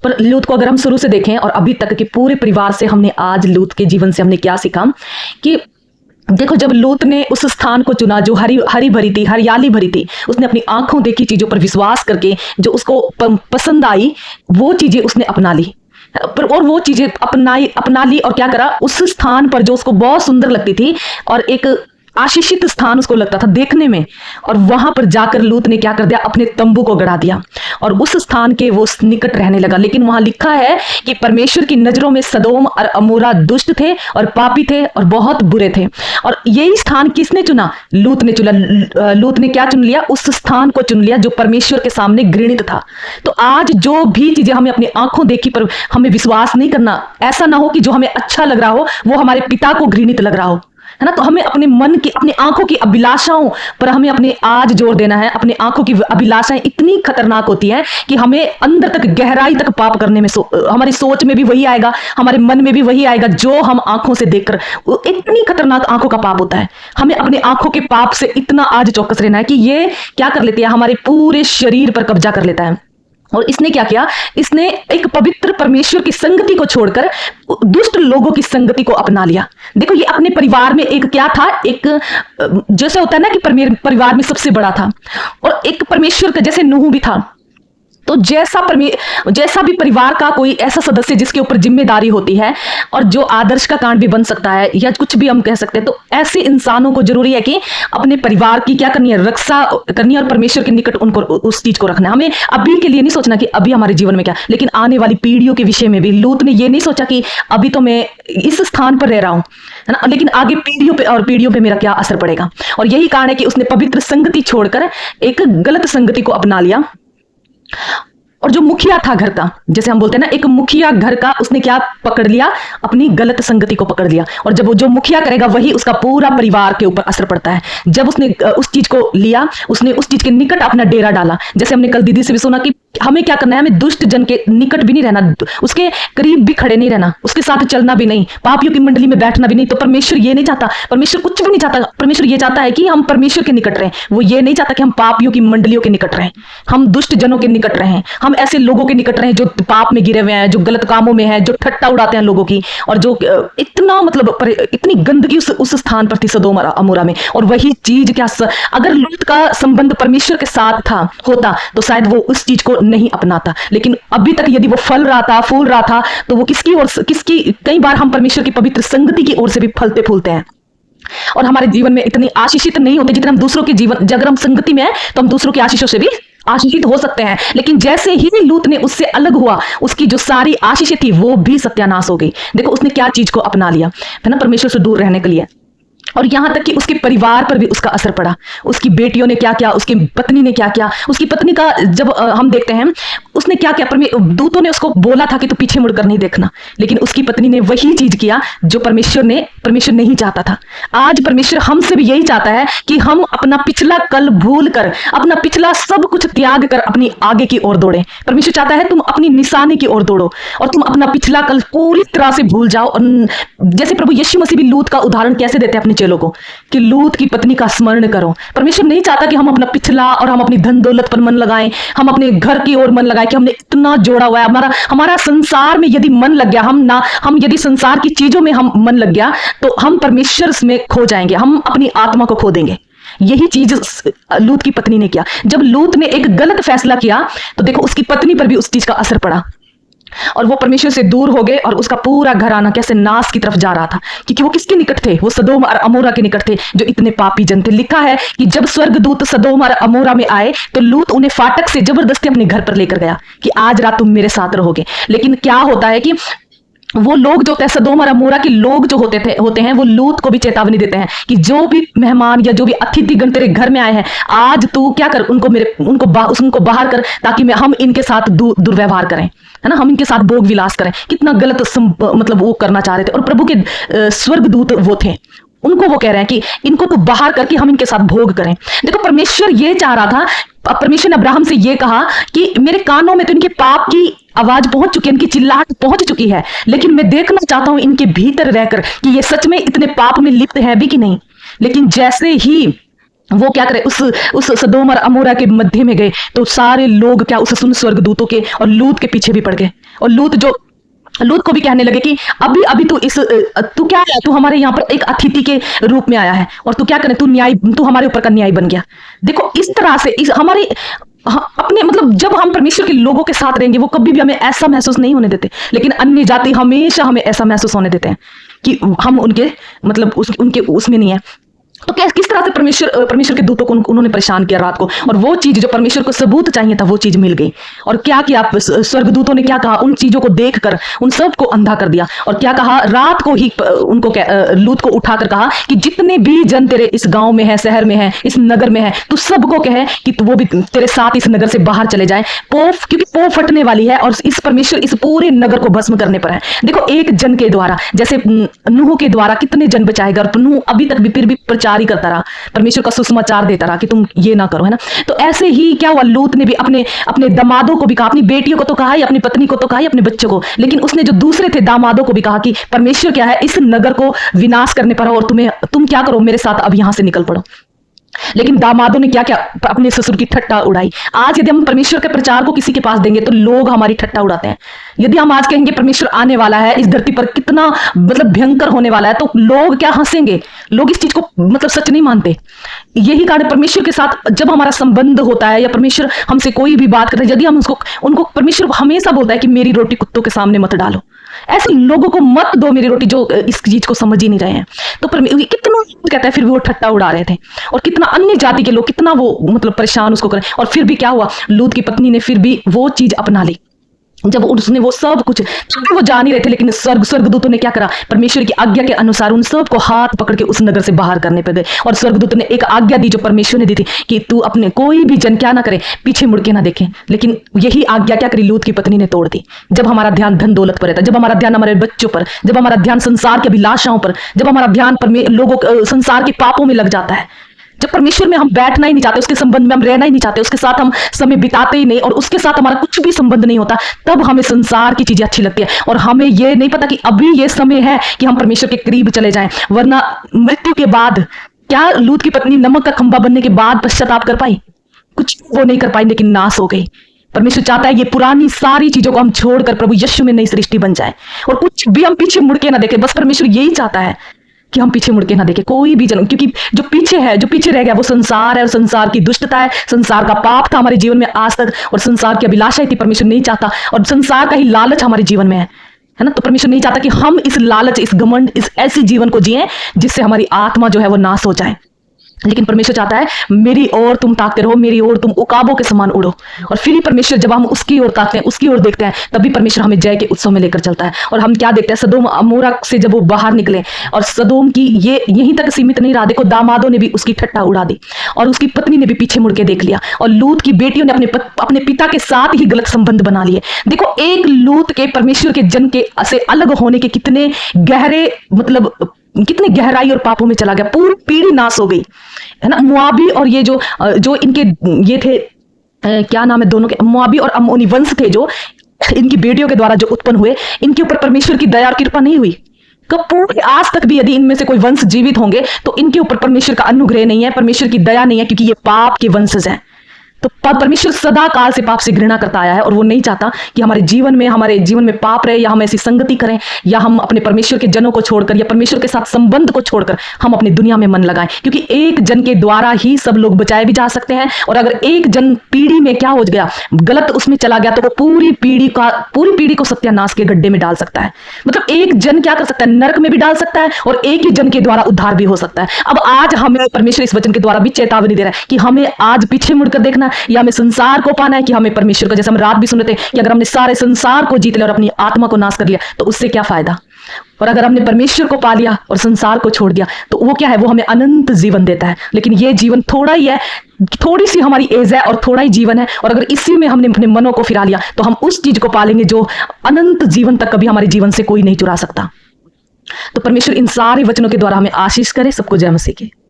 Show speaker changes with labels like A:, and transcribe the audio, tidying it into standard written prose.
A: पर लूत को अगर हम शुरू से देखें और अभी तक के पूरे परिवार से हमने आज लूत के जीवन से हमने क्या सीखा कि देखो, जब लूत ने उस स्थान को चुना जो हरी भरी थी, हरियाली भरी थी, उसने अपनी आंखों देखी चीजों पर विश्वास करके जो उसको पसंद आई वो चीजें उसने अपना ली और वो चीजें अपना ली और क्या करा, उस स्थान पर जो उसको बहुत सुंदर लगती थी और एक आशीषित स्थान उसको लगता था देखने में, और वहां पर जाकर लूत ने क्या कर दिया, अपने तंबू को गड़ा दिया और उस स्थान के वो निकट रहने लगा। लेकिन वहां लिखा है कि परमेश्वर की नजरों में सदोम और अमोरा दुष्ट थे और पापी थे और बहुत बुरे थे। और यही स्थान किसने चुना? लूत ने चुना। लूत ने क्या चुन लिया? उस स्थान को चुन लिया जो परमेश्वर के सामने घृणित था। तो आज जो भी चीजें हमें अपनी आंखों देखी पर हमें विश्वास नहीं करना, ऐसा ना हो कि जो हमें अच्छा लग रहा हो वो हमारे पिता को घृणित लग रहा हो, है ना। तो हमें अपने मन की, अपनी आंखों की अभिलाषाओं पर हमें अपने आज जोर देना है। अपनी आंखों की अभिलाषाएं इतनी खतरनाक होती हैं कि हमें अंदर तक, गहराई तक पाप करने में हमारी सोच में भी वही आएगा, हमारे मन में भी वही आएगा जो हम आंखों से देखकर, इतनी खतरनाक आंखों का पाप होता है। हमें अपने आंखों के पाप से इतना आज चौकस रहना है कि ये क्या कर लेती है, हमारे पूरे शरीर पर कब्जा कर लेता है। और इसने क्या किया? इसने एक पवित्र परमेश्वर की संगति को छोड़कर दुष्ट लोगों की संगति को अपना लिया। देखो, ये अपने परिवार में एक क्या था, एक जैसे होता है ना कि परिवार में सबसे बड़ा था और एक परमेश्वर का, जैसे नूह भी था। तो जैसा भी परिवार का कोई ऐसा सदस्य जिसके ऊपर जिम्मेदारी होती है और जो आदर्श का कांड भी बन सकता है या कुछ भी हम कह सकते हैं, तो ऐसे इंसानों को जरूरी है कि अपने परिवार की क्या करनी है, रक्षा करनी है और परमेश्वर के निकट उनको उस चीज को रखना है। हमें अभी के लिए नहीं सोचना कि अभी हमारे जीवन में क्या, लेकिन आने वाली पीढ़ियों के विषय में भी लूत ने ये नहीं सोचा कि अभी तो मैं इस स्थान पर रह रहा हूं, है ना, लेकिन आगे पीढ़ियों पे मेरा क्या असर पड़ेगा। और यही कारण है कि उसने पवित्र संगति छोड़कर एक गलत संगति को अपना लिया। और जो मुखिया था घर का, जैसे हम बोलते हैं ना, एक मुखिया घर का, उसने क्या पकड़ लिया? अपनी गलत संगति को पकड़ लिया। और जब वो जो मुखिया करेगा वही उसका पूरा परिवार के ऊपर असर पड़ता है। जब उसने उस चीज को लिया, उसने उस चीज के निकट अपना डेरा डाला। जैसे हमने कल दीदी से भी सुना कि हमें क्या करना है, हमें दुष्ट जन के निकट भी नहीं रहना, उसके करीब भी खड़े नहीं रहना, उसके साथ चलना भी नहीं, पापियों की मंडली में बैठना भी नहीं। तो परमेश्वर ये नहीं चाहता, परमेश्वर कुछ भी नहीं चाहता। परमेश्वर ये चाहता है कि हम परमेश्वर के निकट रहें। वो ये नहीं चाहता कि हम पापियों की मंडलियों के निकट रहें, हम दुष्ट जनों के निकट रहें, हम ऐसे लोगों के निकट रहें जो पाप में गिरे हुए हैं, जो गलत कामों में है, जो ठट्टा उड़ाते हैं लोगों की, और जो इतना मतलब इतनी गंदगी उस स्थान पर थी सदोम और अमोरा में। और वही चीज क्या, अगर लूत का संबंध परमेश्वर के साथ होता तो शायद वो उस चीज को नहीं अपनाता। लेकिन अभी तक यदि वो फल रहा था, फूल रहा था, तो वो किसकी कई बार हम परमेश्वर की पवित्र संगति की ओर से भी फलते फूलते हैं और हमारे जीवन में इतनी आशीषित नहीं होते जितना हम दूसरों के जीवन, अगर हम संगति में है तो हम दूसरों की आशीषों से भी आशीषित हो सकते हैं। लेकिन जैसे ही लूत ने उससे अलग हुआ, उसकी जो सारी आशीषें थी वो भी सत्यानाश हो गई। देखो, उसने क्या चीज को अपना लिया, है ना, परमेश्वर से दूर रहने के लिए। और यहां तक कि उसके परिवार पर भी उसका असर पड़ा। उसकी बेटियों ने क्या किया, उसकी पत्नी ने क्या किया। उसकी पत्नी का जब हम देखते हैं, उसने क्या किया, दूतों ने उसको बोला था कि तू पीछे मुड़कर नहीं देखना, लेकिन उसकी पत्नी ने वही चीज किया जो परमेश्वर नहीं चाहता था। आज परमेश्वर हमसे भी यही चाहता है कि हम अपना पिछला कल भूल कर, अपना पिछला सब कुछ त्याग कर अपनी आगे की ओर दौड़े। परमेश्वर चाहता है तुम अपनी निशानी की ओर दौड़ो और तुम अपना पिछला कल पूरी तरह से भूल जाओ। और जैसे प्रभु यीशु मसीह भी लूत का उदाहरण कैसे देते हैं अपने चेलों को, कि लूत की पत्नी का स्मरण करो। परमेश्वर नहीं चाहता कि हम अपना पिछला और हम अपनी धन दौलत पर मन लगाएं, हम अपने घर की ओर मन लगाएं कि हमने इतना जोड़ा हुआ है, हमारा संसार में यदि मन लग गया, हम यदि संसार की चीजों में हम मन लग गया तो हम परमेश्वर में खो जाएंगे, हम अपनी आत्मा को खो देंगे। यही चीज लूत की पत्नी ने किया। जब लूत ने एक गलत फैसला किया तो देखो उसकी पत्नी पर भी उस चीज का असर पड़ा और वो परमेश्वर से दूर हो गए और उसका पूरा घराना कैसे नाश की तरफ जा रहा था। क्योंकि वो किसके निकट थे? वो सदोम और अमोरा के निकट थे, जो इतने पापी जन थे। लिखा है कि जब स्वर्गदूत सदोम और अमोरा में आए तो लूत उन्हें फाटक से जबरदस्ती अपने घर पर लेकर गया कि आज रात तुम मेरे साथ रहोगे। लेकिन क्या होता है कि वो लोग जो सदोम और अमोरा के लोग जो होते हैं वो लूत को भी चेतावनी देते हैं कि जो भी मेहमान या जो भी अतिथिगण तेरे घर में आए हैं, आज तू क्या कर, उनको बाहर कर, ताकि हम इनके साथ दुर्व्यवहार करें, है ना, हम इनके साथ भोग विलास करें। कितना गलत मतलब वो करना चाह रहे थे। और प्रभु के स्वर्गदूत वो थे, उनको वो कह रहे हैं कि इनको तो बाहर करके हम इनके साथ भोग करें। देखो, परमेश्वर ये चाह रहा था, परमेश्वर ने अब्राहम से ये कहा कि मेरे कानों में तो इनके पाप की आवाज पहुंच चुकी है, इनकी चिल्लाहट पहुंच चुकी है, लेकिन मैं देखना चाहता हूं इनके भीतर रहकर कि ये सच में इतने पाप में लिप्त है भी कि नहीं। लेकिन जैसे ही वो क्या करे, उस सदोम और अमोरा के मध्य में गए तो सारे लोग क्या उस सुन स्वर्गदूतों के और लूत के पीछे भी पड़ गए और लूत को भी कहने लगे कि अभी अभी तू क्या है, तू हमारे यहाँ पर एक अतिथि के रूप में आया है और तू क्या करे, तू हमारे ऊपर का न्याय बन गया। देखो इस तरह से हमारे अपने मतलब जब हम परमेश्वर के लोगों के साथ रहेंगे वो कभी भी हमें ऐसा महसूस नहीं होने देते, लेकिन अन्य जाति हमेशा हमें ऐसा महसूस होने देते हैं कि हम उनके मतलब उनके उसमें नहीं है। तो किस तरह से परमेश्वर के दूतों को उन्होंने परेशान किया रात को, और वो चीज जो परमेश्वर को सबूत चाहिए था वो चीज मिल गई। और क्या किया स्वर्गदूतों ने, क्या कहा, उन चीजों को देखकर उन सब को अंधा कर दिया। और क्या कहा, रात को ही उनको लूत को उठाकर कहा कि जितने भी जन तेरे इस गांव में है, शहर में है, इस नगर में है, तू सबको कहे कि वो भी तेरे साथ इस नगर से बाहर चले जाए, क्योंकि पो फटने वाली है और इस परमेश्वर इस पूरे नगर को भस्म करने पर है। देखो एक जन के द्वारा, जैसे नूह के द्वारा कितने जन बचाएगा, और नूह अभी तक भी फिर भी प्रचार ही करता रहा, परमेश्वर का सुसमाचार देता रहा कि तुम ये ना करो, है ना। तो ऐसे ही क्या हुआ, लूत ने भी अपने दामादों को भी कहा, अपनी बेटियों को तो कहा ही, अपनी पत्नी को तो कहा ही, अपने बच्चों को, लेकिन उसने जो दूसरे थे दामादों को भी कहा कि परमेश्वर क्या है, इस नगर को विनाश करने पर, और तुम क्या करो, मेरे साथ अब यहां से निकल पड़ो। लेकिन दामादों ने क्या क्या, अपने ससुर की ठट्टा उड़ाई। आज यदि हम परमेश्वर के प्रचार को किसी के पास देंगे तो लोग हमारी ठट्टा उड़ाते हैं। यदि हम आज कहेंगे परमेश्वर आने वाला है, इस धरती पर कितना मतलब भयंकर होने वाला है, तो लोग क्या हंसेंगे, लोग इस चीज को मतलब सच नहीं मानते। यही कारण परमेश्वर के साथ जब हमारा संबंध होता है, या परमेश्वर हमसे कोई भी बात करता है, यदि हम उनको परमेश्वर हमेशा बोलता है कि मेरी रोटी कुत्तों के सामने मत डालो, ऐसे लोगों को मत दो मेरी रोटी जो इस चीज को समझ ही नहीं रहे हैं। तो कितना कहता है, फिर भी वो ठट्टा उड़ा रहे थे, और कितना अन्य जाति के लोग कितना वो मतलब परेशान उसको करें। और फिर भी क्या हुआ, लूत की पत्नी ने फिर भी वो चीज अपना ली। जब उसने वो सब कुछ, तब वो जान ही रहे थे, लेकिन स्वर्गदूतों ने क्या करा, परमेश्वर की आज्ञा के अनुसार उन सब को हाथ पकड़ के उस नगर से बाहर करने पे गए। और स्वर्गदूत ने एक आज्ञा दी जो परमेश्वर ने दी थी कि तू अपने कोई भी जन क्या ना करे, पीछे मुड़ के ना देखे। लेकिन यही आज्ञा क्या करी, लूत की पत्नी ने तोड़ दी। जब हमारा ध्यान धन दौलत पर रहता है, जब हमारा ध्यान हमारे बच्चों पर, जब हमारा ध्यान संसार की अभिलाषाओं पर, जब हमारा ध्यान लोगों संसार के पापों में लग जाता है, जब परमेश्वर में हम बैठना ही नहीं चाहते, उसके संबंध में हम रहना ही नहीं चाहते, उसके साथ हम समय बिताते ही नहीं, और उसके साथ हमारा कुछ भी संबंध नहीं होता, तब हमें संसार की चीजें अच्छी लगती है। और हमें ये नहीं पता कि अभी ये समय है कि हम परमेश्वर के करीब चले जाएं, वरना मृत्यु के बाद क्या लूत की पत्नी नमक का खंभा बनने के बाद पश्चाताप कर पाई? कुछ वो नहीं कर पाई, लेकिन नाश हो गई। परमेश्वर चाहता है ये पुरानी सारी चीजों को हम छोड़कर प्रभु यीशु में नई सृष्टि बन जाए, और कुछ भी हम पीछे मुड़ के ना देखें। बस परमेश्वर यही चाहता है कि हम पीछे मुड़ के ना देखें कोई भी जन्म, क्योंकि जो पीछे रह गया वो संसार है, और संसार की दुष्टता है, संसार का पाप था हमारे जीवन में आज तक, और संसार की अभिलाषा थी, परमेश्वर नहीं चाहता, और संसार का ही लालच हमारे जीवन में है ना। तो परमेश्वर नहीं चाहता कि हम इस लालच, इस घमंड, इस ऐसी जीवन को जिएं जिससे हमारी आत्मा जो है वो नाश हो जाए। लेकिन परमेश्वर चाहता है मेरी ओर तुम ताकते रहो, मेरी ओर तुम उकाबों के समान उड़ो। और फिर ही परमेश्वर, जब हम उसकी ओर ताकते हैं, उसकी ओर देखते हैं, तभी परमेश्वर हमें जय के उत्सव में लेकर चलता है। और हम क्या देखते हैं, सदोम अमोरा से जब वो बाहर निकले, और सदोम की ये यहीं तक सीमित नहीं रहा, देखो दामादों ने भी उसकी ठट्टा उड़ा दी, और उसकी पत्नी ने भी पीछे मुड़ के देख लिया, और लूत की बेटियों ने अपने पिता के साथ ही गलत संबंध बना लिए। देखो एक लूत के परमेश्वर के जन के से अलग होने के कितने गहरे मतलब कितने गहराई और पापों में चला गया, पूरी पीढ़ी नाश हो गई, है ना। मुआबी और ये जो इनके ये थे, क्या नाम है दोनों के, मुआबी और अम्मोनी वंश थे, जो इनकी बेटियों के द्वारा जो उत्पन्न हुए, इनके ऊपर परमेश्वर की दया और कृपा नहीं हुई। पूरे आज तक भी यदि इनमें से कोई वंश जीवित होंगे तो इनके ऊपर परमेश्वर का अनुग्रह नहीं है, परमेश्वर की दया नहीं है, क्योंकि ये पाप के वंशज हैं। तो परमेश्वर सदा काल से पाप से घृणा करता आया है, और वो नहीं चाहता कि हमारे जीवन में पाप रहे, या हम ऐसी संगति करें, या हम अपने परमेश्वर के जनों को छोड़कर, या परमेश्वर के साथ संबंध को छोड़कर हम अपनी दुनिया में मन लगाएं। क्योंकि एक जन के द्वारा ही सब लोग बचाए भी जा सकते हैं, और अगर एक जन पीढ़ी में क्या हो गया, गलत उसमें चला गया, तो वो पूरी पीढ़ी को सत्यानाश के गड्ढे में डाल सकता है। मतलब एक जन क्या कर सकता है, नरक में भी डाल सकता है, और एक ही जन के द्वारा उद्धार भी हो सकता है। अब आज हमें परमेश्वर इस वचन के द्वारा भी चेतावनी दे रहा है कि हमें आज पीछे मुड़कर देखना, या हमें संसार को पाना है, कि हमें परमेश्वर का, जैसे हम रात भी सुन रहे थे कि अगर हमने सारे संसार को जीत लिया और अपनी आत्मा को नाश कर लिया तो उससे क्या फायदा। और अगर हमने परमेश्वर को पा लिया और संसार को छोड़ दिया तो वो क्या है, वो हमें अनंत जीवन देता है। लेकिन ये जीवन थोड़ा ही है, थोड़ी सी हमारी एज है और थोड़ा ही जीवन है, और अगर इसी में हमने अपने मनों को फिरा लिया तो हम उस चीज को पालेंगे जो अनंत जीवन तक कभी हमारे जीवन से कोई नहीं चुरा सकता। तो परमेश्वर इन सारे वचनों के द्वारा हमें आशीष करे। सबको जय मसीह की।